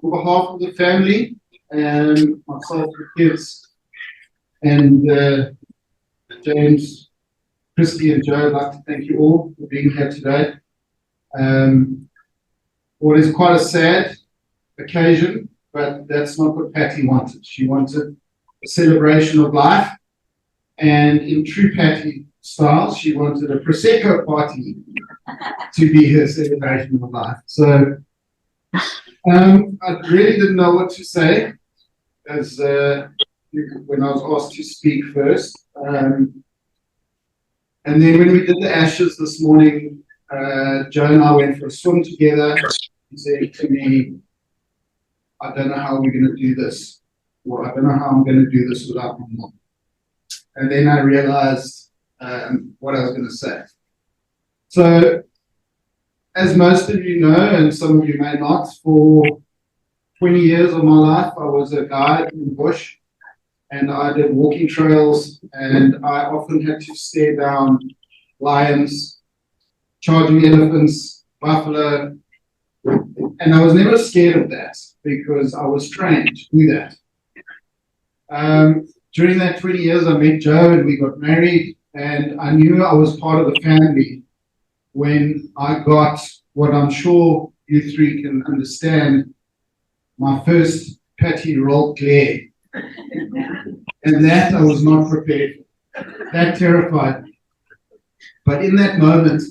on behalf of the family and myself, the kids, and James, Christy, and Joe, I'd like to thank you all for being here today. What is quite a sad occasion, but that's not what Patty wanted. She wanted a celebration of life, and in true Patty style, she wanted a Prosecco party to be her celebration of life. So I really didn't know what to say as when I was asked to speak first. And then when we did the ashes this morning, Joe and I went for a swim together. He said to me, I don't know how we're going to do this. Or I don't know how I'm going to do this without my mom. And then I realized what I was going to say. So, as most of you know, and some of you may not, for 20 years of my life, I was a guide in the bush, and I did walking trails, and I often had to stare down lions, charging elephants, buffalo, and I was never scared of that because I was trained to do that. During that 20 years, I met Joe and we got married, and I knew I was part of the family when I got what I'm sure you three can understand, my first Patty rolled glare. And that I was not prepared for. That terrified me. But in that moment,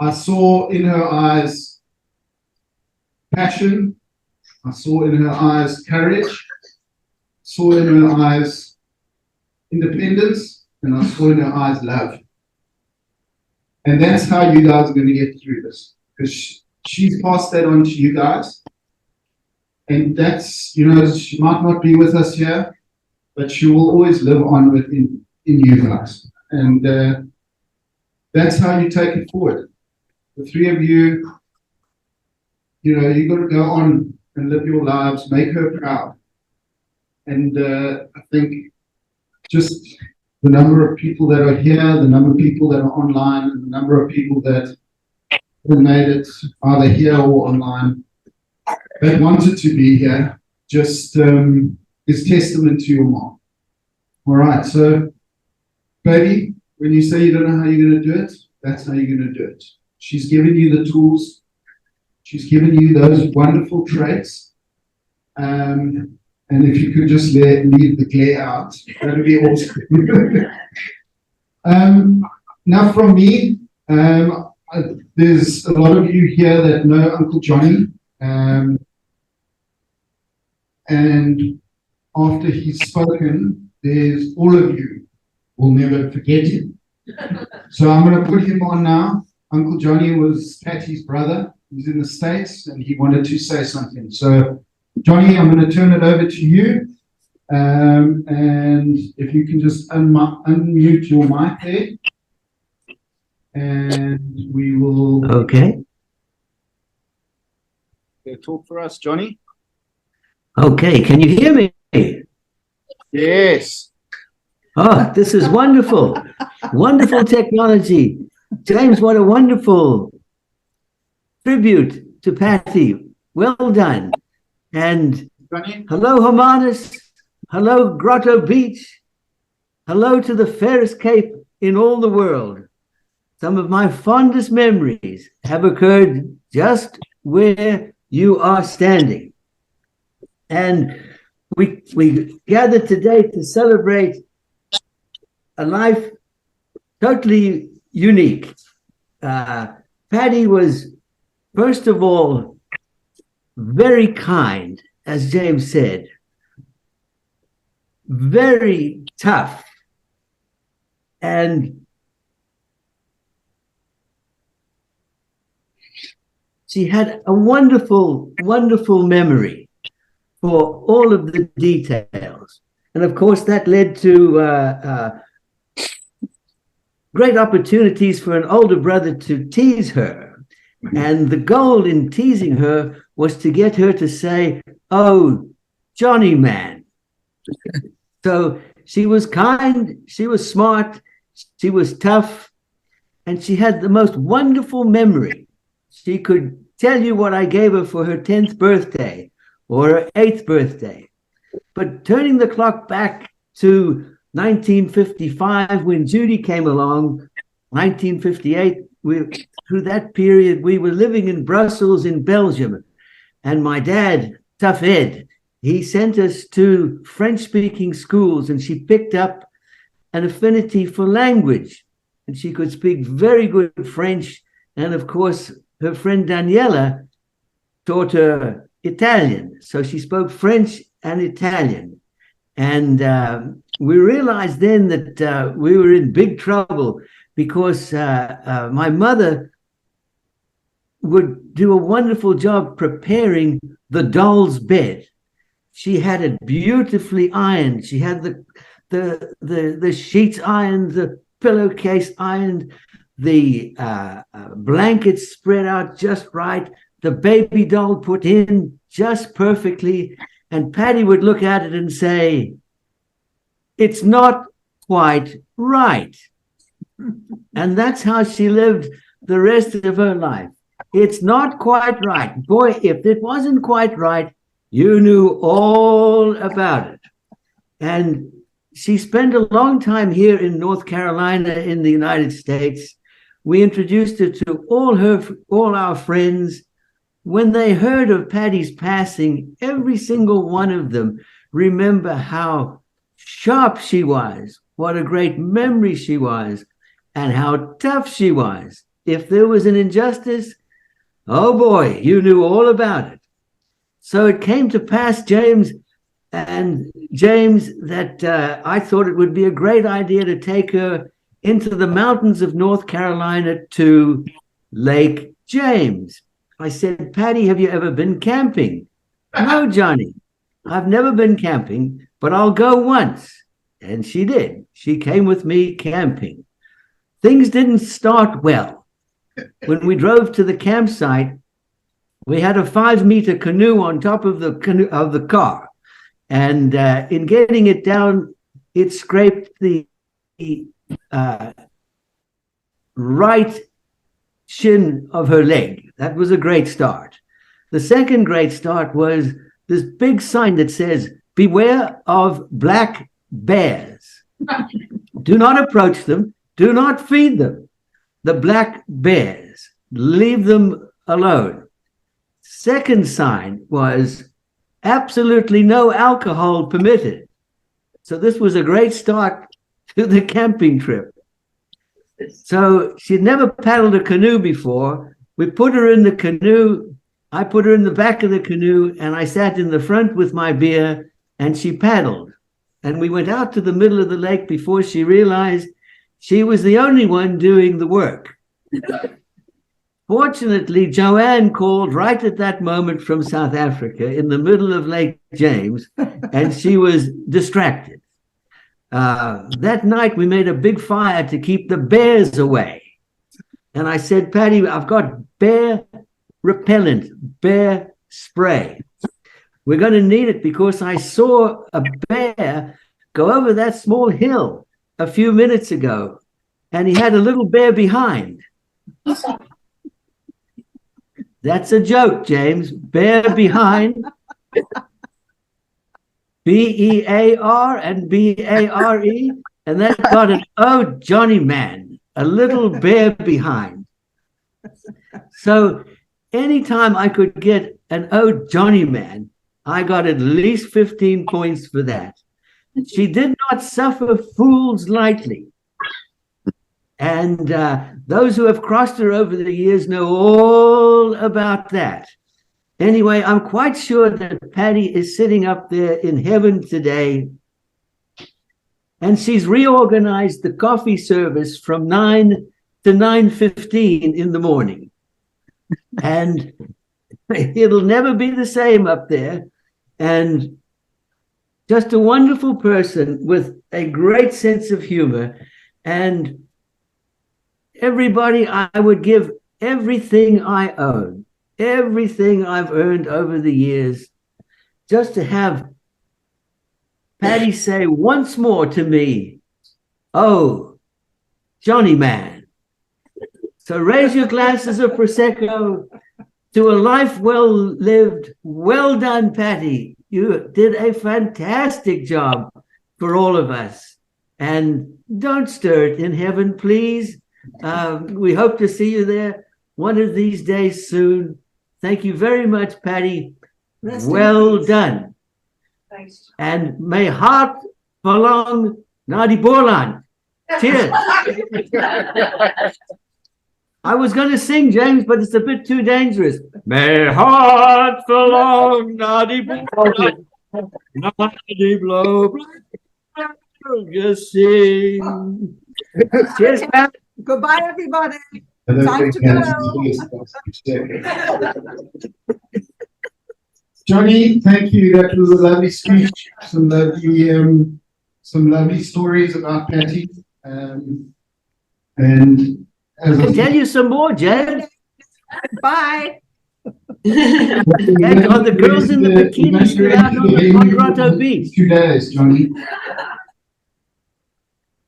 I saw in her eyes passion, I saw in her eyes courage, saw in her eyes independence, and I saw in her eyes love. And that's how you guys are going to get through this, because she's passed that on to you guys. And that's, she might not be with us here, but she will always live on within you guys. And that's how you take it forward. The three of you, you've got to go on and live your lives, make her proud. And I think just the number of people that are here, the number of people that are online, and the number of people that have made it either here or online, that wanted to be here, just is testament to your mom. All right, so, baby, when you say you don't know how you're going to do it, that's how you're going to do it. She's given you the tools. She's given you those wonderful traits. And if you could just leave the glare out, that would be awesome. Now from me, there's a lot of you here that know Uncle Johnny. And after he's spoken, there's all of you will never forget him. So I'm going to put him on now. Uncle Johnny was Patty's brother. He's in the States and he wanted to say something. So Johnny, I'm going to turn it over to you. And if you can just unmute your mic there. And we will... Okay. Talk for us, Johnny. Okay, can you hear me? Yes. Oh, this is wonderful. Wonderful technology. James, what a wonderful tribute to Patty. Well done. And hello, Hermanus. Hello, Grotto Beach. Hello to the fairest cape in all the world. Some of my fondest memories have occurred just where you are standing. And we gathered today to celebrate a life totally unique. Patty was, first of all, very kind, as James said, very tough, and she had a wonderful, wonderful memory for all of the details. And of course, that led to great opportunities for an older brother to tease her. And the goal in teasing her was to get her to say, "Oh, Johnny man." So she was kind, she was smart, she was tough, and she had the most wonderful memory. She could tell you what I gave her for her 10th birthday or her 8th birthday. But turning the clock back to 1955, when Judy came along, 1958, through that period, we were living in Brussels in Belgium. And my dad, Tough Ed, he sent us to French-speaking schools, and she picked up an affinity for language. And she could speak very good French. And of course, her friend Daniela taught her Italian. So she spoke French and Italian. And we realized then that we were in big trouble, because my mother would do a wonderful job preparing the doll's bed. She had it beautifully ironed. She had the sheets ironed, the pillowcase ironed, the blankets spread out just right, the baby doll put in just perfectly. And Patty would look at it and say, "It's not quite right." And that's how she lived the rest of her life. It's not quite right. Boy, if it wasn't quite right, you knew all about it. And she spent a long time here in North Carolina in the United States. We introduced her to all our friends. When they heard of Patty's passing, every single one of them remember how sharp she was, what a great memory she was, and how tough she was. If there was an injustice, oh boy, you knew all about it. So it came to pass, James, that I thought it would be a great idea to take her into the mountains of North Carolina to Lake James. I said, "Patty, have you ever been camping?" "No, Johnny, I've never been camping, but I'll go once." And she did. She came with me camping. Things didn't start well. When we drove to the campsite, we had a 5-meter canoe on top of the car. And in getting it down, it scraped the right shin of her leg. That was a great start. The second great start was this big sign that says, "Beware of black bears. Do not approach them. Do not feed them. The black bears. Leave them alone." Second sign was absolutely no alcohol permitted. So this was a great start to the camping trip. So she'd never paddled a canoe before. We put her in the canoe. I put her in the back of the canoe, and I sat in the front with my beer, and she paddled. And we went out to the middle of the lake before she realized she was the only one doing the work. Fortunately, Joanne called right at that moment from South Africa in the middle of Lake James, and she was distracted. That night, we made a big fire to keep the bears away. And I said, "Patty, I've got bear repellent, bear spray. We're going to need it because I saw a bear go over that small hill a few minutes ago, and he had a little bear behind." That's a joke, James. Bear behind. B-E-A-R and B-A-R-E. And that got an "Oh, Johnny man," a little bear behind. So anytime I could get an "Oh, Johnny man," I got at least 15 points for that. She did not suffer fools lightly. And those who have crossed her over the years know all about that. Anyway, I'm quite sure that Patty is sitting up there in heaven today, and she's reorganized the coffee service from 9 to 9:15 in the morning. And it'll never be the same up there. And just a wonderful person with a great sense of humor. And everybody, I would give everything I own, everything I've earned over the years, just to have Patty say once more to me, "Oh, Johnny man." So raise your glasses of Prosecco to a life well lived. Well done, Patty. You did a fantastic job for all of us. And don't stir it in heaven, please. We hope to see you there one of these days soon. Thank you very much, Patty. Well done. Thanks. And may heart belong Nadi Borland. Cheers. I was going to sing, James, but it's a bit too dangerous. May heart belong Nadi Borland. Nadi blow, blow, just sing. Cheers, Pat. Goodbye, everybody. I don't Time think to Nancy's go. here, so- Johnny, thank you. That was a lovely speech. Some lovely stories about Patty. And as I can tell you some more, James. Bye. And are the girls in the bikinis still out on Grotto Beach? 2 days, Johnny.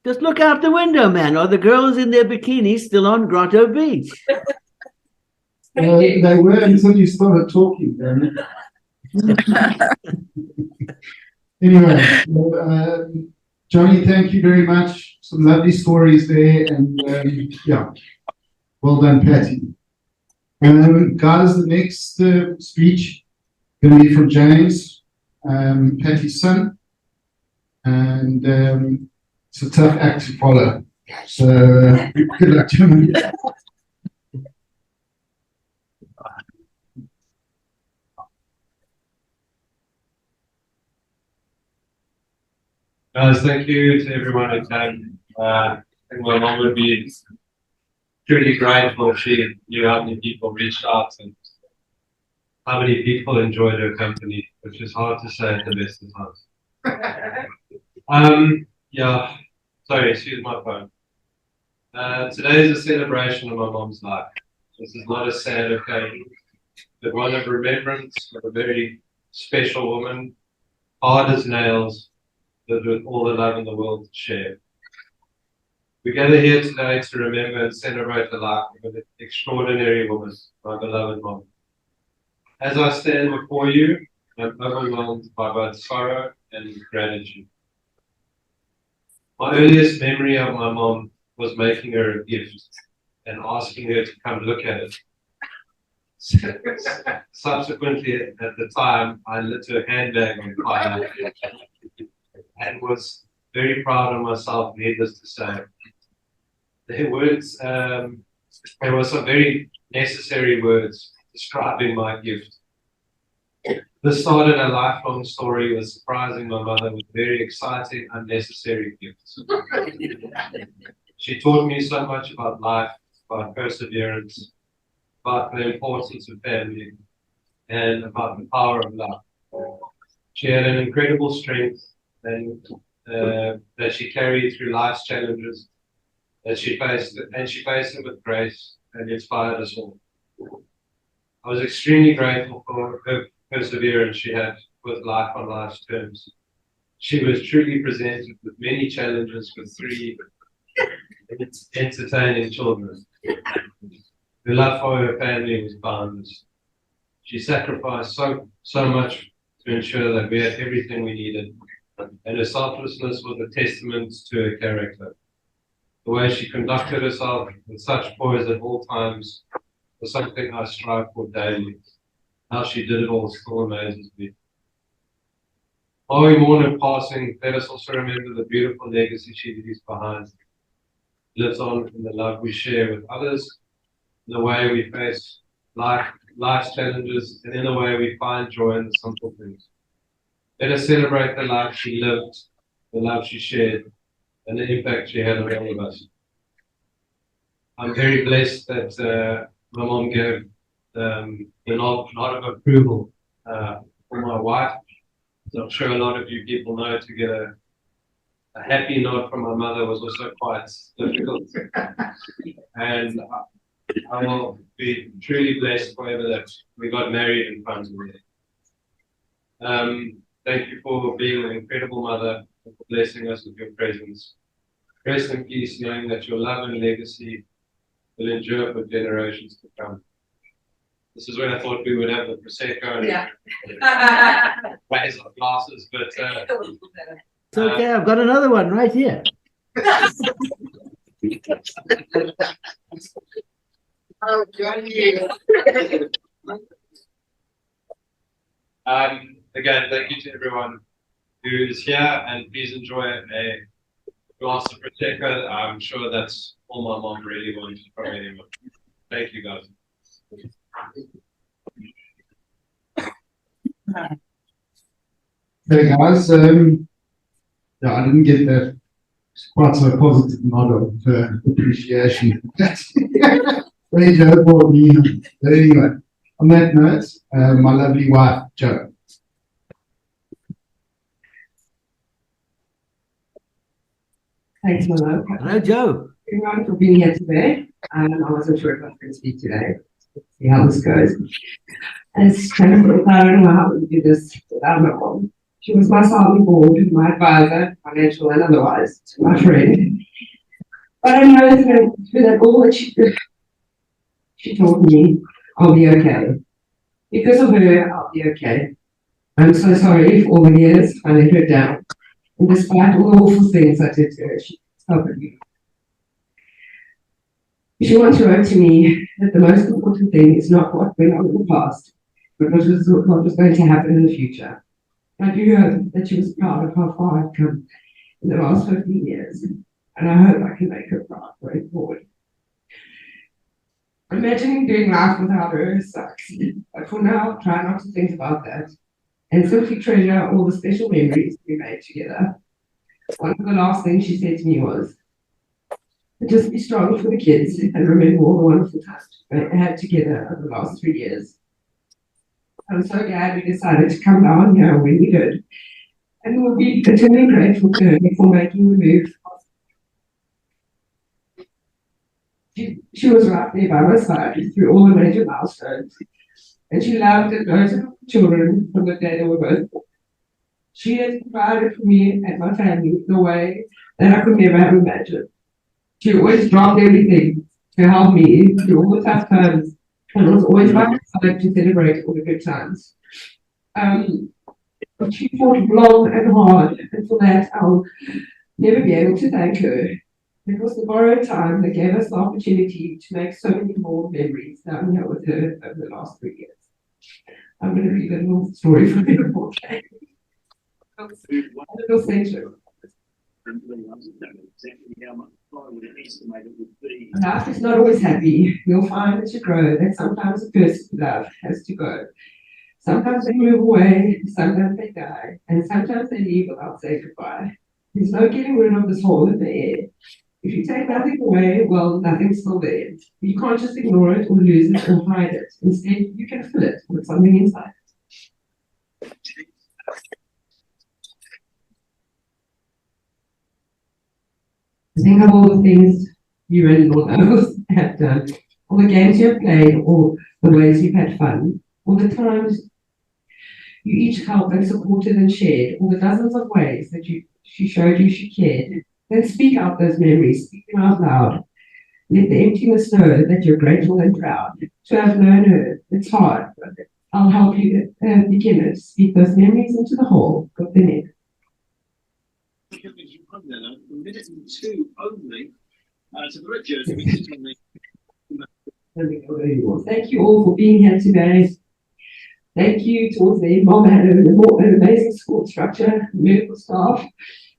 Just look out the window, man. Are the girls in their bikinis still on Grotto Beach? They were until you started talking, Darren. Anyway, Johnny, thank you very much. Some lovely stories there, and yeah, well done, Patty. Guys, the next speech going to be from James, Patty's son, and it's a tough act to follow. So good luck, Johnny. Guys, thank you to everyone who came. I think my mom would be truly grateful if she knew how many people reached out and how many people enjoyed her company, which is hard to say at the best of times. Yeah, sorry, excuse my phone. Today is a celebration of my mom's life. This is not a sad occasion, but one of remembrance of a very special woman, hard as nails, with all the love in the world to share. We gather here today to remember and celebrate the life of an extraordinary woman, my beloved mom. As I stand before you, I'm overwhelmed by both sorrow and gratitude. My earliest memory of my mom was making her a gift and asking her to come look at it. Subsequently, at the time, I lit her handbag on fire and was very proud of myself, needless to say. There were some very necessary words describing my gift. This started a lifelong story with surprising my mother with very exciting, unnecessary gifts. She taught me so much about life, about perseverance, about the importance of family, and about the power of love. She had an incredible strength and that she carried through life's challenges, that she faced them with grace and inspired us all. I was extremely grateful for her perseverance she had with life on life's terms. She was truly presented with many challenges with 3 entertaining children. Her love for her family was boundless. She sacrificed so much to ensure that we had everything we needed, and her selflessness was a testament to her character. The way she conducted herself with such poise at all times was something I strive for daily. How she did it all still amazes me. While we mourn her passing, let us also remember the beautiful legacy she leaves behind. It lives on in the love we share with others, in the way we face life's challenges, and in the way we find joy in the simple things. Let us celebrate the life she lived, the love she shared, and the impact she had on all of us. I'm very blessed that my mom gave the nod of approval for my wife. As I'm sure a lot of you people know, to get a happy nod from my mother was also quite difficult. And I will be truly blessed forever that we got married in front of me. Thank you for being an incredible mother and for blessing us with your presence. Rest in peace, knowing that your love and legacy will endure for generations to come. This is when I thought we would have the Prosecco and Yeah. raise our glasses, but It's okay. I've got another one right here. again, thank you to everyone who is here, and please enjoy a glass of Prosecco. I'm sure that's all my mom really wants from anyone. Thank you, guys. Hey guys, yeah, I didn't get that quite so positive nod of appreciation. Very Joe for me. But anyway, on that note, my lovely wife, Jo. Thanks, Milo. Hello, Joe. Everyone for being here today. I wasn't sure if I was going to speak today. Let's see how this goes. As kind of, I don't know how to do this without my mom. She was my sounding board, my advisor, financial and otherwise, my friend. But I know that all that she taught me, I'll be okay. Because of her, I'll be okay. I'm so sorry for all the years I let her down. And despite all the awful things I did to her, she covered me. She once wrote to me that the most important thing is not what went on in the past, but what was going to happen in the future. I do hope that she was proud of how far I've come in the last 15 years, and I hope I can make her proud going forward. Imagining doing life without her sucks, but for now, try not to think about that, and simply treasure all the special memories we made together. One of the last things she said to me was, just be strong for the kids and remember all the wonderful times we had together over the last 3 years. I'm so glad we decided to come down here when we did, and we'll be eternally grateful to her for making the move. She was right there by my side through all the major milestones, and she loved and nurtured children from the day they were both born. She has provided for me and my family in a way that I could never have imagined. She always dropped everything to help me through all the tough times, and was always by my side to celebrate all the good times. She fought long and hard, and for that I'll never be able to thank her. It was the borrowed time that gave us the opportunity to make so many more memories down here with her over the last 3 years. I'm going to read a little story from the report. A little section. Life is not always happy. You'll find as you grow that sometimes a person you love has to go. Sometimes they move away, sometimes they die, and sometimes they leave without saying goodbye. There's no getting rid of this hole in the air. If you take nothing away, well, nothing's still there. You can't just ignore it or lose it or hide it. Instead, you can fill it with something inside it. Think of all the things you and your lovers have done, all the games you have played, or the ways you've had fun, all the times you each helped and supported and shared, all the dozens of ways that she showed you she cared. Then speak out those memories, speak them out loud. Let the emptiness know that you're grateful and proud to have known her. It's hard, but I'll help you begin it. Speak those memories into the whole of the net. A minute and two only. It's a great journey. Thank you all for being here today. Thank you towards the mom had an amazing support structure, medical staff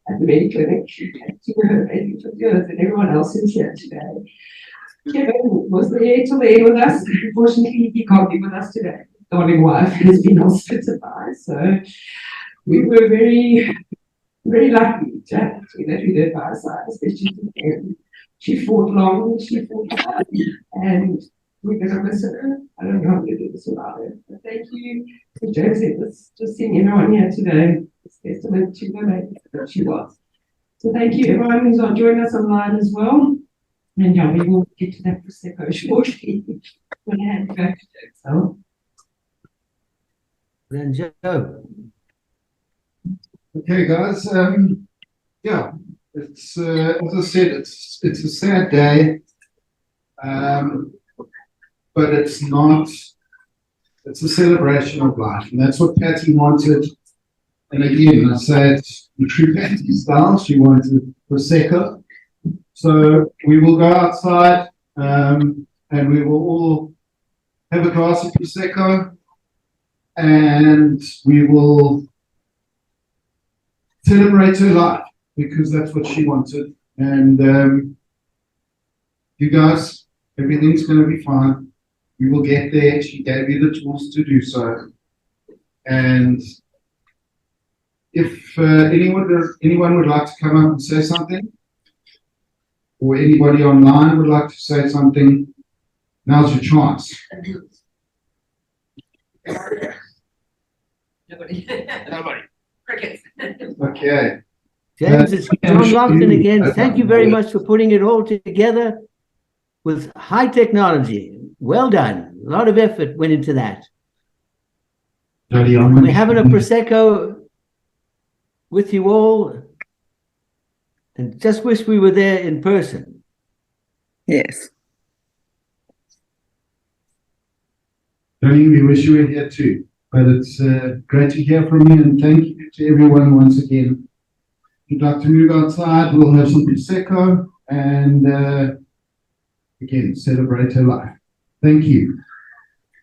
at the Mediclinic, to her amazing physios and everyone else who's here today. Kevin was there till the end with us. Unfortunately, he can't be with us today. Darling wife has been hospitalized, so we were very lucky to have that we did by our side, especially to the end. She fought long, she fought hard, and we're going to miss her. I don't know how to do this without her. But thank you, as Joe said, just seeing everyone here today. It's testament to the lady that she was. So thank you, everyone who's joining us online as well. And yeah, we will get to that Prosecco shortly. When I hand you back to Joe. Then Joe. Okay, guys. Yeah, it's as I said, it's a sad day, but it's not It's a celebration of life, and that's what Patty wanted. And again, I said, in true Patty style, she wanted Prosecco. So we will go outside, and we will all have a glass of Prosecco, and we will celebrate her life, because that's what she wanted. And you guys, everything's going to be fine. You will get there. She gave you the tools to do so. And if anyone would like to come up and say something, or anybody online would like to say something, now's your chance. Nobody. Nobody. Crickets. Okay. James, it's John Lofton again. Thank you very much for putting it all together with high technology. Well done. A lot of effort went into that. Daddy, We're having a Prosecco with you all, and just wish we were there in person. Yes. Tony, we wish you were here too. But it's great to hear from you, and thank you to everyone once again. If you'd like to move outside, we'll have some Prosecco and again, celebrate her life. Thank you.